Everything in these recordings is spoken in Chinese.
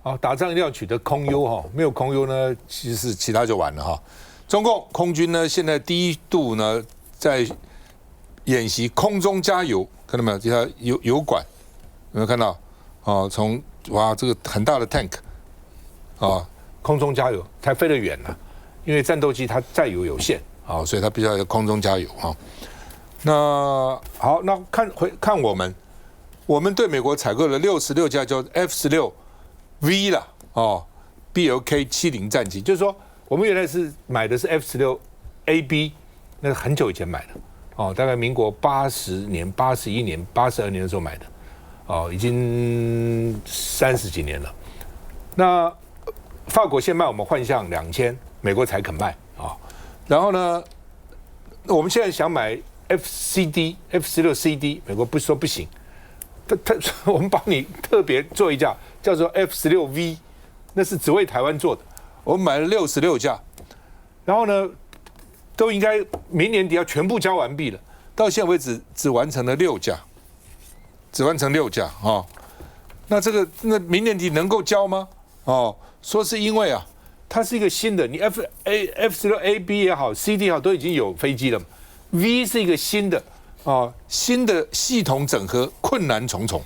好，打仗一定要取得空优哈，没有空优呢，其他就完了哈。中共空军呢，现在第一度呢在演习空中加油，看到没有？这条油管有没有看到？哦，这个很大的 tank 啊，空中加油才飞得远呢，因为战斗机它载油有限啊，所以它必须要空中加油啊。那好，那看我们对美国采购了66架叫 F-16V 啦，哦 ，BLK-70战机，就是说我们原来是买的是 F-16AB， 那是很久以前买的，哦，大概民国80年、81年、82年的时候买的，哦，已经30几年了。那法国先卖我们幻象2000，美国才肯卖啊，然后呢，我们现在想买 F-16CD， 美国不说不行，我们帮你特别做一架叫做 F-16V， 那是只为台湾做的，我们买了66架，然后呢，都应该明年底要全部交完毕了，到现在为止只完成了6架，只完成6架啊，那明年底能够交吗？哦，说是因为啊，它是一个新的，你 F-16AB 也好 ，CD 也好，都已经有飞机了嘛。V 是一个新的新的系统整合困难重重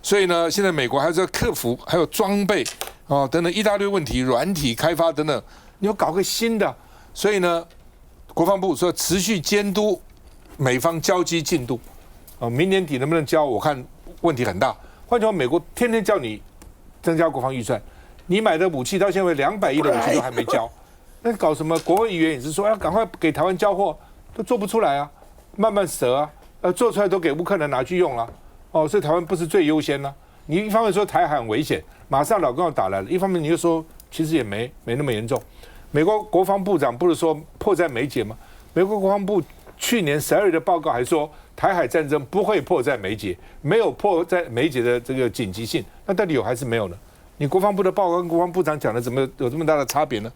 所以呢，现在美国还是要克服，还有装备等等一大堆问题，软体开发等等，你要搞个新的，所以呢，国防部说持续监督美方交机进度明年底能不能交，我看问题很大。换句话，美国天天叫你增加国防预算，你买的武器到现在200亿的武器都还没交。那搞什么？国会议员也是说要赶快给台湾交货，都做不出来啊，慢慢折啊，做出来都给乌克兰拿去用了，所以台湾不是最优先呢？你一方面说台海很危险，马上老共要打来了，一方面你又说其实也没那么严重。美国国防部长不是说迫在眉睫吗？美国国防部去年12月的报告还说台海战争不会迫在眉睫，没有迫在眉睫的这个紧急性，那到底有还是没有呢？你国防部的报告跟国防部长讲的怎么有这么大的差别呢？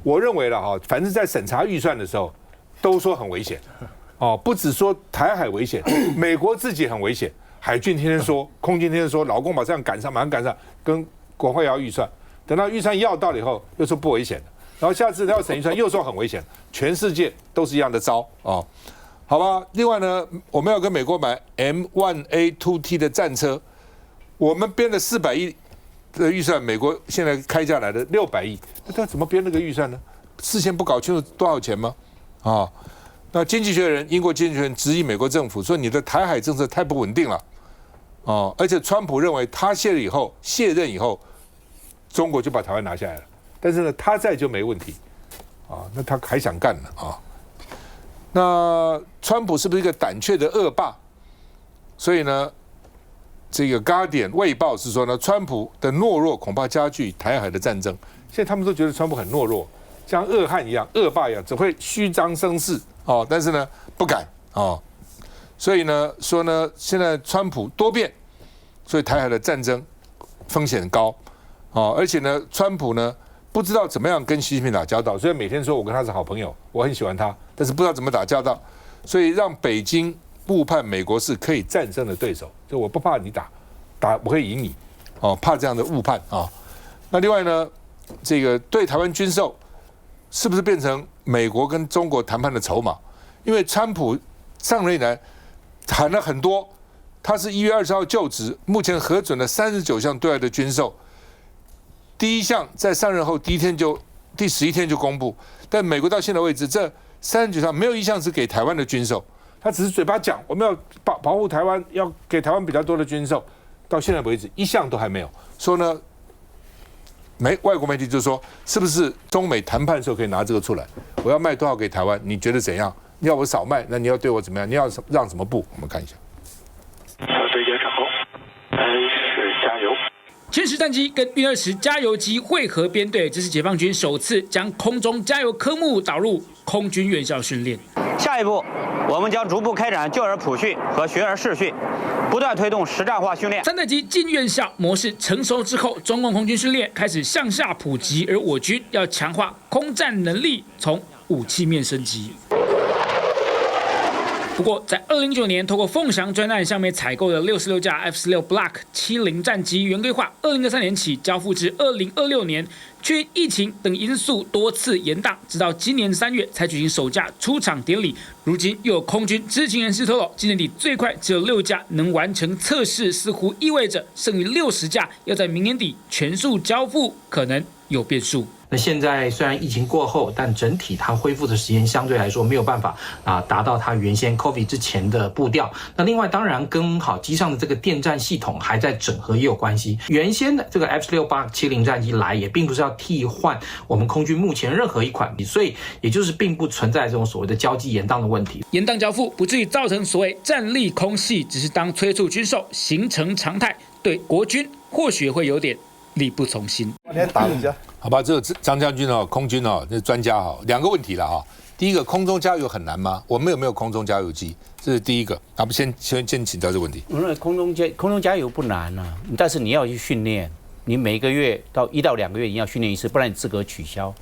我认为了反正在审查预算的时候，都说很危险，不只说台海危险，美国自己很危险，海军天天说，空军天天说，老公马上赶上，跟国会要预算，等到预算要到了以后，又说不危险的，然后下次要审预算又说很危险，全世界都是一样的招好吧？另外呢，我们要跟美国买 M1A2T 的战车，我们编了400亿。的预算，美国现在开价来的600亿，那他怎么编那个预算呢？事先不搞清楚多少钱吗？那经济学人，英国经济学人质疑美国政府说你的台海政策太不稳定了，而且川普认为他卸任以后，中国就把台湾拿下来了，但是呢，他在就没问题，那他还想干呢那川普是不是一个胆怯的恶霸？所以呢？这个《Guardian》卫报是说呢，川普的懦弱恐怕加剧台海的战争。现在他们都觉得川普很懦弱，像恶汉一样、恶霸一样，只会虚张声势但是呢不敢所以呢说呢，现在川普多变，所以台海的战争风险高而且呢，川普呢不知道怎么样跟习近平打交道，所以每天说我跟他是好朋友，我很喜欢他，但是不知道怎么打交道，所以让北京误判美国是可以战胜的对手，就我不怕你打我可以赢你，怕这样的误判那另外呢，这个对台湾军售是不是变成美国跟中国谈判的筹码？因为川普上任以来谈了很多，他是1月20号就职，目前核准了39项对外的军售，第一项在上任后第11天就公布，但美国到现在为止，这39项没有一项是给台湾的军售。他只是嘴巴讲我们要保护台湾，要给台湾比较多的军售，到现在为止一项都还没有。说呢，外国媒体就说，是不是中美谈判的时候可以拿这个出来？我要卖多少给台湾？你觉得怎样？你要我少卖，那你要对我怎么样？你要让什么步？我们看一下。对延长后，10加油。歼10战机跟运20加油机汇合编队，这是解放军首次将空中加油科目导入空军院校训练。下一步，我们将逐步开展救儿普训和学而视训，不断推动实战化训练。3代机进院校模式成熟之后，中共空军训练开始向下普及，而我军要强化空战能力，从武器面升级。不过，在2019年透过凤翔专案向美采购的66架 F-16 Block 70战机，原规划2023年起交付至2026年，却因疫情等因素多次延宕，直到今年3月才举行首架出厂典礼。如今又有空军知情人士透露，今年底最快只有6架能完成测试，似乎意味着剩余60架要在明年底全数交付，可能有变数。那现在虽然疫情过后，但整体它恢复的时间相对来说没有办法达到它原先 COVID 之前的步调。那另外当然跟机上的这个电战系统还在整合也有关系。原先的这个 F-16 Block 70战机来也并不是要替换我们空军目前任何一款，所以也就是并不存在这种所谓的交机延宕的问题。延宕交付不至于造成所谓战力空隙，只是当催促军售形成常态，对国军或许会有点力不从心。你打人家，好吧，这个张将军空军这专家2个问题了第一个，空中加油很难吗？我们有没有空中加油机？这是第一个。不先请教这个问题。我认为空中加油不难但是你要去训练，你每个月到1到2个月你要训练一次，不然你资格取消。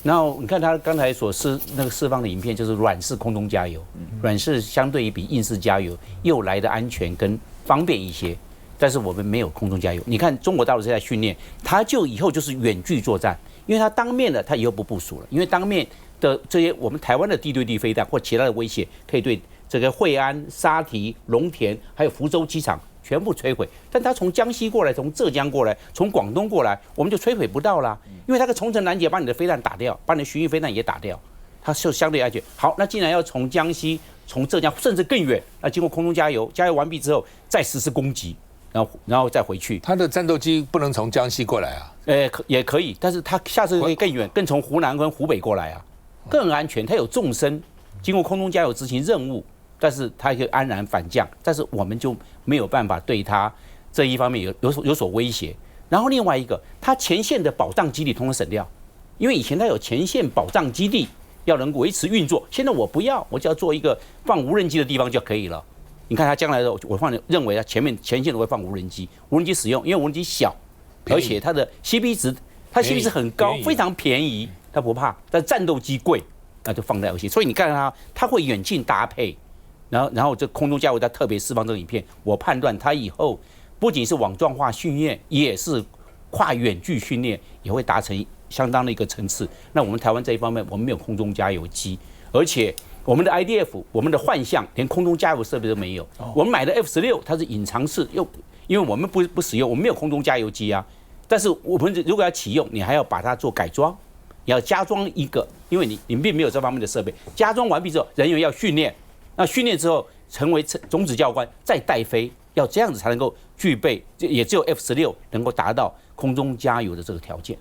然后你看他刚才所释放的影片，就是软式空中加油，软式相对于比硬式加油又来的安全跟方便一些。但是我们没有空中加油，你看中国大陆是在训练，他就以后就是远距作战，因为他当面的他以后不部署了，因为当面的这些我们台湾的地对地飞弹或其他的威胁，可以对这个惠安、沙堤、龙田还有福州机场全部摧毁。但他从江西过来，从浙江过来，从广东过来，我们就摧毁不到啦，因为他个重城拦截把你的飞弹打掉，把你的巡弋飞弹也打掉，它就相对安全。好，那既然要从江西、从浙江甚至更远，那经过空中加油，加油完毕之后再实施攻击。然后再回去，他的战斗机不能从江西过来也可以，但是他下次可以更远，更从湖南跟湖北过来更安全。他有纵深，经过空中加油执行任务，但是他可以安然反降，但是我们就没有办法对他这一方面有所威胁。然后另外一个，他前线的保障基地通通省掉，因为以前他有前线保障基地要能维持运作，现在我不要，我只要做一个放无人机的地方就可以了。你看他将来的，我认为他前线都会放无人机使用，因为无人机小，而且它的 CP 值，它 CP 值很高，非常便宜，它不怕。但战斗机贵，那就放在游戏。所以你看它会远近搭配，然后这空中加油它特别释放这个影片，我判断它以后不仅是网状化训练，也是跨远距训练，也会达成相当的一个层次。那我们台湾这一方面，我们没有空中加油机，而且我们的 IDF， 我们的幻象连空中加油设备都没有。我们买的 F-16它是隐藏式，因为我们不使用，我们没有空中加油机但是我们如果要启用，你还要把它做改装，你要加装一个，因为你并没有这方面的设备。加装完毕之后，人员要训练，那训练之后成为种子教官，再带飞，要这样子才能够具备，也只有 F-16能够达到空中加油的这个条件。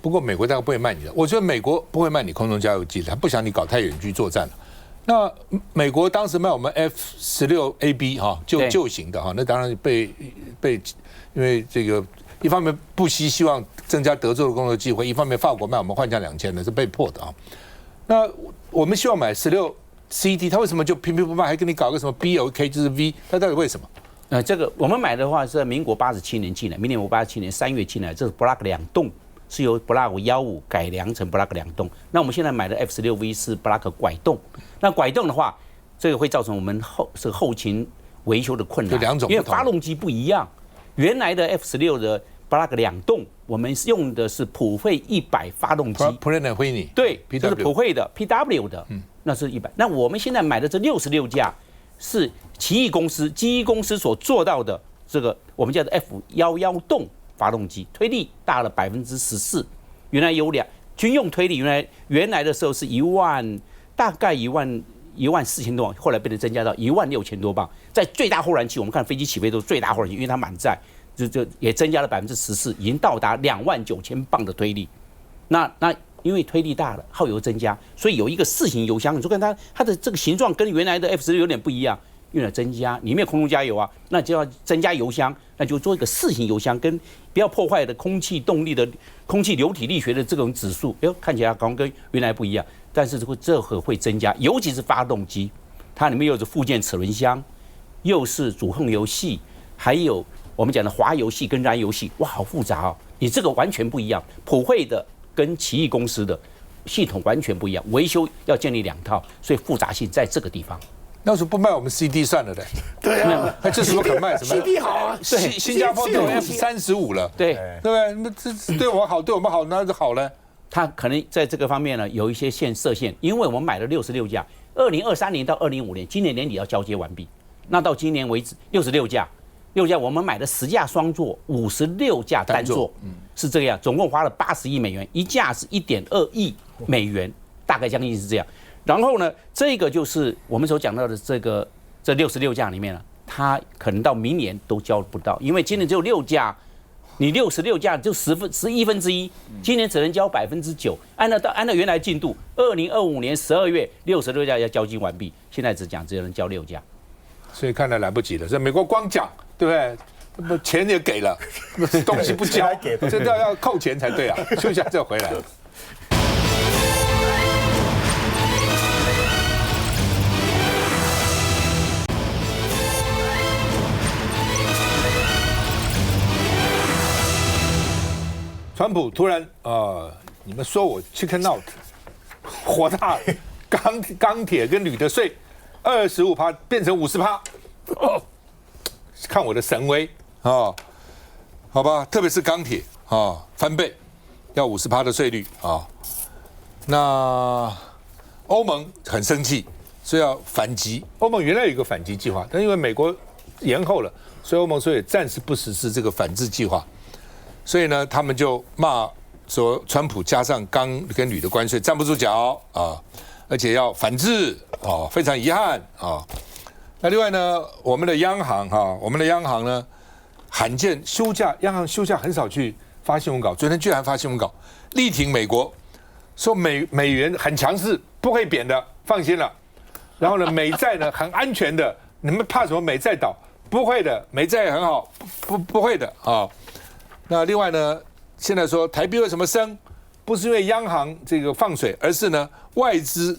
不过美国大概不会卖你的，我觉得美国不会卖你空中加油机，他不想你搞太远距作战了。那美国当时卖我们 F-16AB 旧型的那当然被因为这个一方面不希望增加德州的工作机会，一方面法国卖我们幻象2000的是被迫的那我们希望买16CD， 他为什么就偏偏不卖，还跟你搞个什么 BLK 就是 V， 他到底为什么？这个我们买的话是在民国87年进来，民国87年3月进来，这是 Block 2栋。是由 Block 15改良成 Block 2栋，那我们现在买的 F-16V 是 Block 拐栋，那拐栋的话，这个会造成我们后勤维修的困难，因为发动机不一样。原来的 F-16的 Block 2栋，我们用的是普惠100发动机，对，这是普惠的 PW 的，那是100。那我们现在买的这66架是奇异公司机翼公司所做到的这个我们叫做 F-11栋。发动机推力大了14%，原来有军用推力，原来的时候是大概1万14000多磅，后来被增加到16000多磅。在最大后燃器，我们看飞机起飞都是最大后燃器，因为它满载，就也增加了14%，已经到达29000磅的推力。那因为推力大了，耗油增加，所以有一个4型油箱。你说看它的这个形状跟原来的 F-16有点不一样。用来增加，里面空中加油那就要增加油箱，那就做一个4型油箱，跟不要破坏的空气动力的空气流体力学的这种指数，看起来好像跟原来不一样，但是这会增加，尤其是发动机，它里面又是附件齿轮箱，又是主控油系，还有我们讲的滑油系跟燃油系，哇，好复杂你这个完全不一样，普惠的跟奇异公司的系统完全不一样，维修要建立2套，所以复杂性在这个地方。那为什么不卖我们 CD 算了的？对啊，这什么可卖什么 CD 好啊，新加坡都 F35了，对对不对？那这对我好，对我们好，那就好了。它可能在这个方面呢有一些设限，因为我们买了66架，2023年到2025年，今年年底要交接完毕。那到今年为止，66架我们买了10架双座，56架单座，是这个样，总共花了80亿美元，一架是1.2亿美元，大概将近是这样。然后呢，这个就是我们所讲到的这66架里面呢，它可能到明年都交不到，因为今年只有6架。你66架就11分之一，今年只能交9%。按照原来进度，2025年12月66架要交接完毕，现在只能交6架，所以看来来不及了。这美国光讲，对不对？钱也给了，东西不交，这要扣钱才对啊。休息一下再回来。川普突然你们说我 chicken out， 火大，钢铁跟铝的税25%变成50%，看我的神威啊！好吧，特别是钢铁翻倍，要50%的税率啊。那欧盟很生气，所以要反击。欧盟原来有一个反击计划，但因为美国延后了，所以欧盟也暂时不实施这个反制计划。所以呢，他们就骂说，川普加上钢跟铝的关税站不住脚啊，而且要反制啊，非常遗憾啊。那另外呢，我们的央行呢，罕见休假，央行休假很少去发新闻稿，昨天居然发新闻稿，力挺美国，说美元很强势，不会贬的，放心了。然后呢，美债呢很安全的，你们怕什么美债倒？不会的，美债也很好，不会的啊。那另外呢，现在说台币为什么升，不是因为央行这个放水，而是呢外资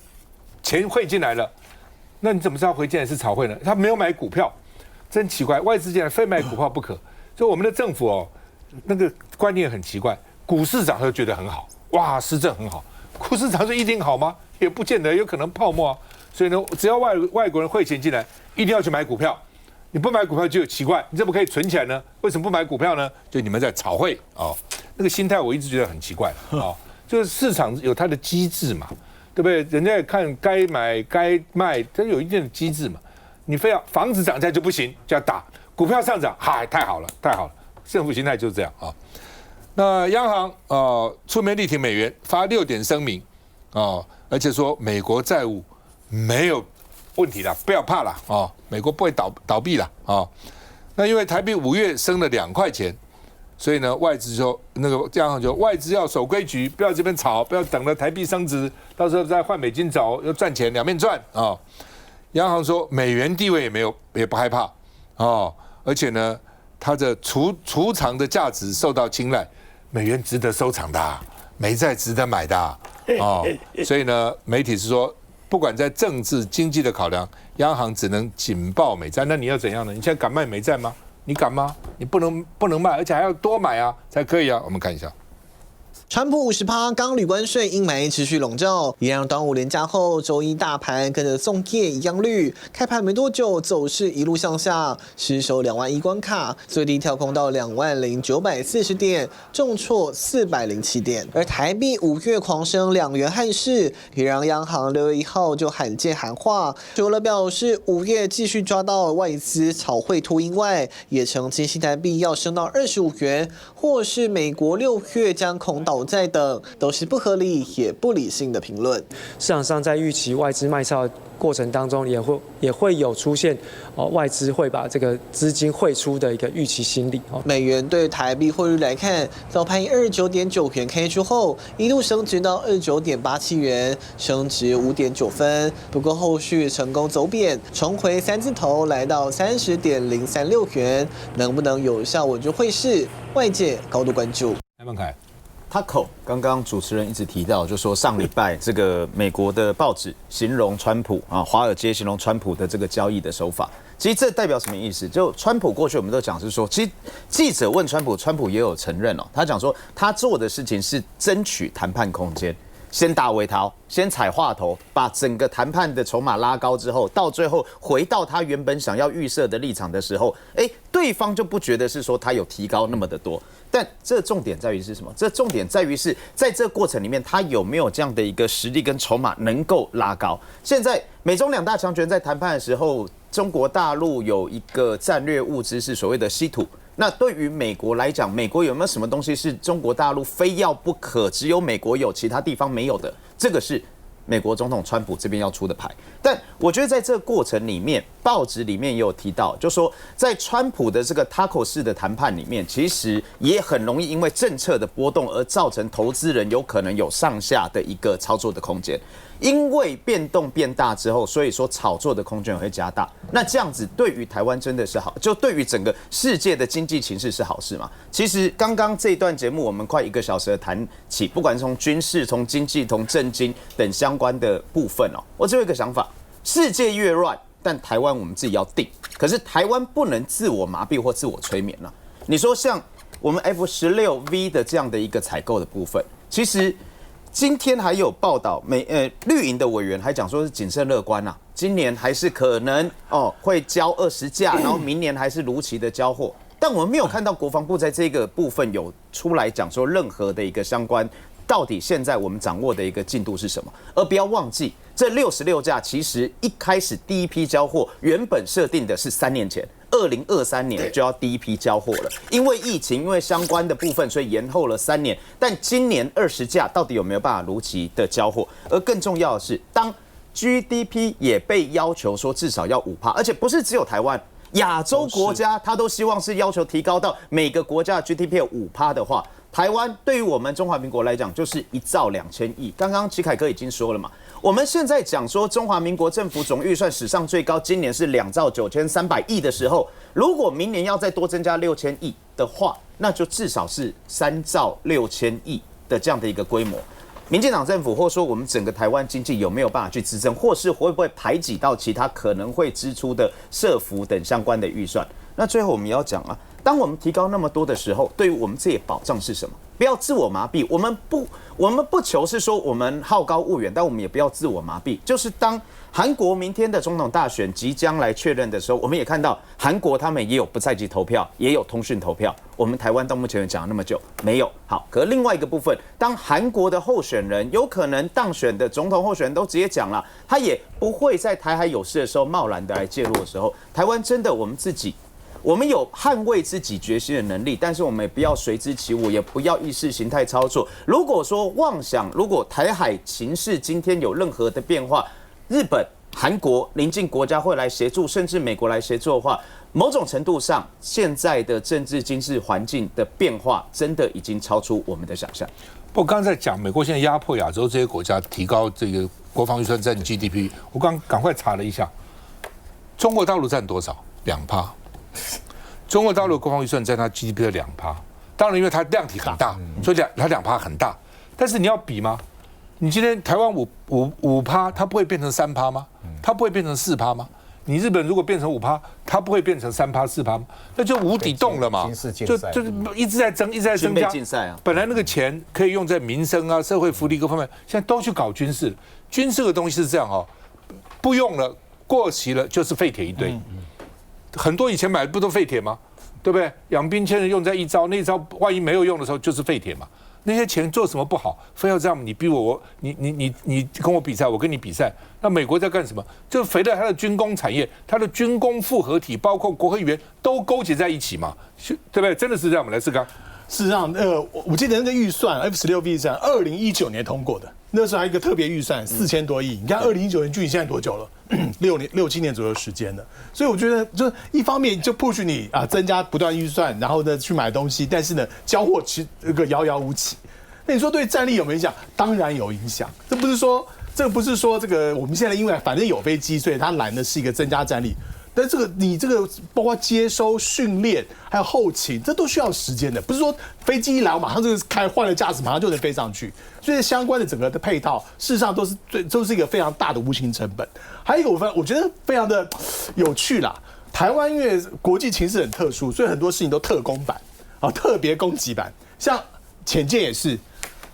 钱汇进来了。那你怎么知道汇进来是炒汇呢？他没有买股票，真奇怪，外资进来非买股票不可。所以我们的政府那个观念很奇怪，股市涨就觉得很好，哇，施政很好，股市涨就一定好吗？也不见得，有可能泡沫啊。所以呢，只要外国人汇钱进来，一定要去买股票。你不买股票就奇怪，你怎么可以存起来呢？为什么不买股票呢？就你们在炒汇那个心态我一直觉得很奇怪就是市场有它的机制嘛，对不对？人家也看该买该卖，它有一定的机制嘛。你非要房子涨价就不行，就要打；股票上涨，嗨，太好了，太好了。政府心态就是这样啊。那央行出面力挺美元，发6点声明而且说美国债务没有问题了，不要怕了美国不会倒闭了那因为台币5月升了2块钱，所以呢，外资就那个央行就外资要守规矩，不要这边炒，不要等了台币升值，到时候再换美金走，要赚钱，两面赚央行说美元地位也不害怕而且呢，它的储藏的价值受到青睐，美元值得收藏的，美债值得买的所以呢，媒体是说，不管在政治经济的考量，央行只能紧抱美债。那你要怎样呢？你现在敢卖美债吗？你敢吗？你不能卖，而且还要多买才可以我们看一下。川普50%钢铝关税阴霾持续笼罩，也让端午连假后周一大盘跟着粽叶一样绿，开盘没多久走势一路向下，失守2万1关卡，最低跳空到20940点，重挫407点。而台币5月狂升2元汉市，也让央行6月1号就罕见喊话，除了表示5月继续抓到外资炒汇秃鹰外，也澄清新台币要升到25元，或是美国6月将恐倒债等，都是不合理也不理性的评论。市场上在预期外资卖超的过程当中，也会有出现外资会把这个资金汇出的一个预期心理。美元对台币汇率来看，早盘29.9元开出后，一度升值到29.87元，升值5.9分。不过后续成功走贬，重回3字头，来到30.036元，能不能有效稳住汇市，外界高度关注。来孟凯。Taco 刚刚主持人一直提到，就说上礼拜这个美国的报纸形容川普华尔街形容川普的这个交易的手法，其实这代表什么意思？就川普过去我们都讲是说，其实记者问川普，川普也有承认他讲说他做的事情是争取谈判空间。先打尾桃，先踩话头，把整个谈判的筹码拉高之后，到最后回到他原本想要预设的立场的时候，对方就不觉得是说他有提高那么的多。但这重点在于是什么？这重点在于是在这个过程里面，他有没有这样的一个实力跟筹码能够拉高？现在美中两大强权在谈判的时候，中国大陆有一个战略物资是所谓的稀土。那对于美国来讲，美国有没有什么东西是中国大陆非要不可，只有美国有，其他地方没有的？这个是美国总统川普这边要出的牌。但我觉得在这个过程里面，报纸里面也有提到，就说在川普的这个 taco 式的谈判里面，其实也很容易因为政策的波动而造成投资人有可能有上下的一个操作的空间。因为变动变大之后，所以说炒作的空间会加大。那这样子对于台湾真的是好，就对于整个世界的经济情势是好事嘛？其实刚刚这一段节目我们快1个小时的谈起，不管是从军事、从经济、从政经等相关的部分哦，我只有一个想法：世界越乱，但台湾我们自己要定。可是台湾不能自我麻痹或自我催眠了。你说像我们 F16V 的这样的一个采购的部分，其实。今天还有报道，绿营的委员还讲说是谨慎乐观啊，今年还是可能会交20架，然后明年还是如期的交货。但我们没有看到国防部在这个部分有出来讲说任何的一个相关，到底现在我们掌握的一个进度是什么？而不要忘记，这66架其实一开始第一批交货原本设定的是3年前。2023年就要第一批交货了，因为疫情，因为相关的部分，所以延后了3年。但今年20架到底有没有办法如期的交货？而更重要的是，当 GDP 也被要求说至少要5%，而且不是只有台湾，亚洲国家它都希望是要求提高到每个国家的 GDP 有5%的话，台湾对于我们中华民国来讲就是1兆2000亿。刚刚齐凯哥已经说了嘛。我们现在讲说中华民国政府总预算史上最高，今年是2兆9300亿的时候，如果明年要再多增加6000亿的话，那就至少是3兆6000亿的这样的一个规模。民进党政府或者说我们整个台湾经济有没有办法去支撑，或是会不会排挤到其他可能会支出的社福等相关的预算？那最后我们要讲啊，当我们提高那么多的时候，对于我们自己的保障是什么？不要自我麻痹。我们不求是说我们好高骛远，但我们也不要自我麻痹。就是当韩国明天的总统大选即将来确认的时候，我们也看到韩国他们也有不在籍投票，也有通讯投票。我们台湾到目前讲了那么久没有。好，可另外一个部分，当韩国的候选人有可能当选的总统候选人都直接讲了，他也不会在台海有事的时候贸然的来介入的时候，台湾真的我们有捍卫自己决心的能力，但是我们也不要随之起舞，也不要意识形态操作。如果说妄想，如果台海情势今天有任何的变化，日本、韩国邻近国家会来协助，甚至美国来协助的话，某种程度上，现在的政治经济环境的变化，真的已经超出我们的想象。不过刚才在讲美国现在压迫亚洲这些国家提高这个国防预算占 GDP， 我赶快查了一下，中国大陆占多少？2%。中国大陆国防预算占它 GDP 的2%，当然因为它量体很大，所以它2%很大。但是你要比吗？你今天台湾5%，它不会变成3%吗？它不会变成4%吗？你日本如果变成5%，它不会变成3%、4%吗？那就无底洞了嘛，就是一直在增，一直在增加。竞赛啊，本来那个钱可以用在民生啊、社会福利各方面，现在都去搞军事。军事的东西是这样哦，不用了，过期了就是废铁一堆。很多以前买的不都废铁吗？对不对？养兵千日用在一朝，那一招万一没有用的时候就是废铁嘛。那些钱做什么不好，非要这样你逼我，你跟我比赛，我跟你比赛。那美国在干什么？就肥了它的军工产业，它的军工复合体，包括国会议员都勾结在一起嘛，对不对？真的是这样吗？来，世刚。事实上，我记得那个预算 F16V 是2019年通过的，那时候还有一个特别预算4000多亿。你看2019年距离现在多久了？6、7年左右时间了。所以我觉得，就一方面就 push 你啊，增加不断预算，然后呢去买东西，但是呢交货其实这个遥遥无期。那你说对战力有没有影响？当然有影响。这不是说这个我们现在因为反正有飞机，所以它拦的是一个增加战力。但你这个包括接收、训练，还有后勤，这都需要时间的，不是说飞机一来，我马上就换了驾驶，马上就能飞上去。所以相关的整个的配套，事实上都是一个非常大的无形成本。还有一个我觉得非常的有趣啦，台湾因为国际情势很特殊，所以很多事情都特攻版啊，特别攻击版，像潜舰也是。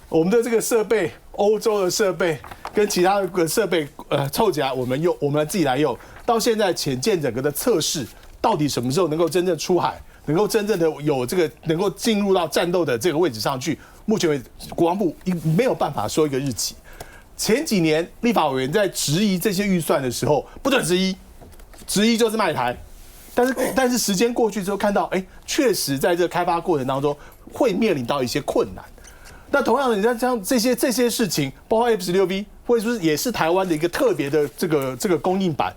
我们的这个设备欧洲的设备跟其他的设备凑起来，我们自己来用。到现在潜舰整个的测试，到底什么时候能够真正出海，能够真正的有这个能够进入到战斗的这个位置上去？目前为止，国防部没有办法说一个日期。前几年立法委员在质疑这些预算的时候，不准质疑就是卖台。但是时间过去之后，看到确实在这个开发过程当中会面临到一些困难。那同样的，你像这些事情，包括 F16V， 或者说也是台湾的一个特别的这个供应版。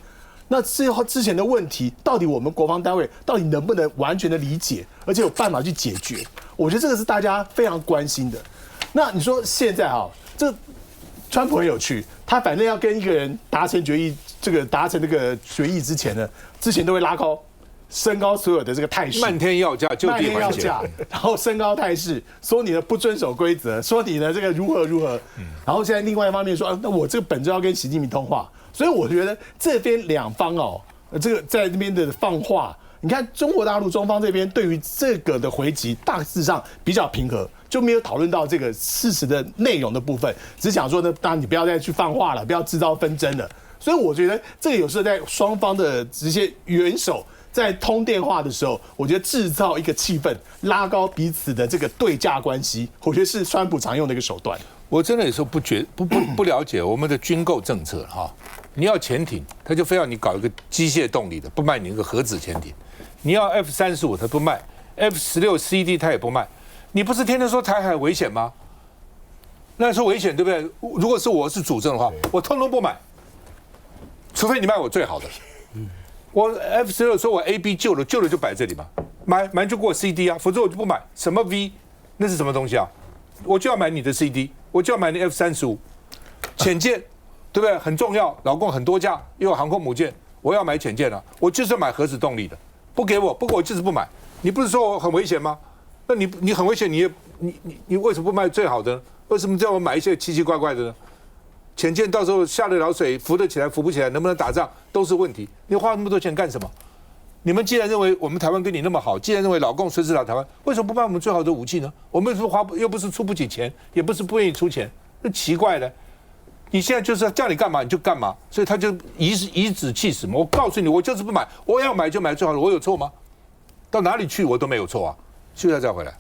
那之前的问题，到底我们国防单位到底能不能完全的理解，而且有办法去解决？我觉得这个是大家非常关心的。那你说现在这川普很有趣，他反正要跟一个人达成决议，达成这个决议之前呢，之前都会升高所有的这个态势，漫天要价，就地还价，然后升高态势，说你的不遵守规则，说你的这个如何，然后现在另外一方面说，那我这个本周要跟习近平通话，所以我觉得这边两方这个在那边的放话，你看中国大陆中方这边对于这个的回击大致上比较平和，就没有讨论到这个事实的内容的部分，只想说呢，当然你不要再去放话了，不要制造纷争了。所以我觉得这个有时候在双方的这些元首在通电话的时候，我觉得制造一个气氛，拉高彼此的这个对价关系，我觉得是川普常用的一个手段。我真的有时候不了解我们的军购政策你要潜艇，他就非要你搞一个机械动力的，不卖你那个核子潜艇；你要 F35，他不卖 ；F16CD 他也不卖。你不是天天说台海危险吗？那说危险对不对？如果是我是主政的话，我通通不买，除非你卖我最好的。我 F16说我 AB 旧了就摆这里嘛，买就给我 CD 啊，否则我就不买。什么 V， 那是什么东西啊？我就要买你的 CD， 我就要买你 F35， 潜舰，对不对？很重要，老共很多架，又有航空母舰，我要买潜舰啊，我就是要买核子动力的，不给我就是不买。你不是说我很危险吗？那你很危险，你为什么不买最好的呢？为什么叫我买一些奇奇怪怪的呢？潜舰到时候下得了水，浮得起来，浮不起来，能不能打仗都是问题。你花那么多钱干什么？你们既然认为我们台湾跟你那么好，既然认为老共随时打台湾，为什么不卖我们最好的武器呢？我们又不是出不起钱，也不是不愿意出钱，那奇怪的。你现在就是要叫你干嘛你就干嘛，所以他就颐指气使嘛。我告诉你，我就是不买，我要买就买最好的，我有错吗？到哪里去我都没有错啊。休息再回来。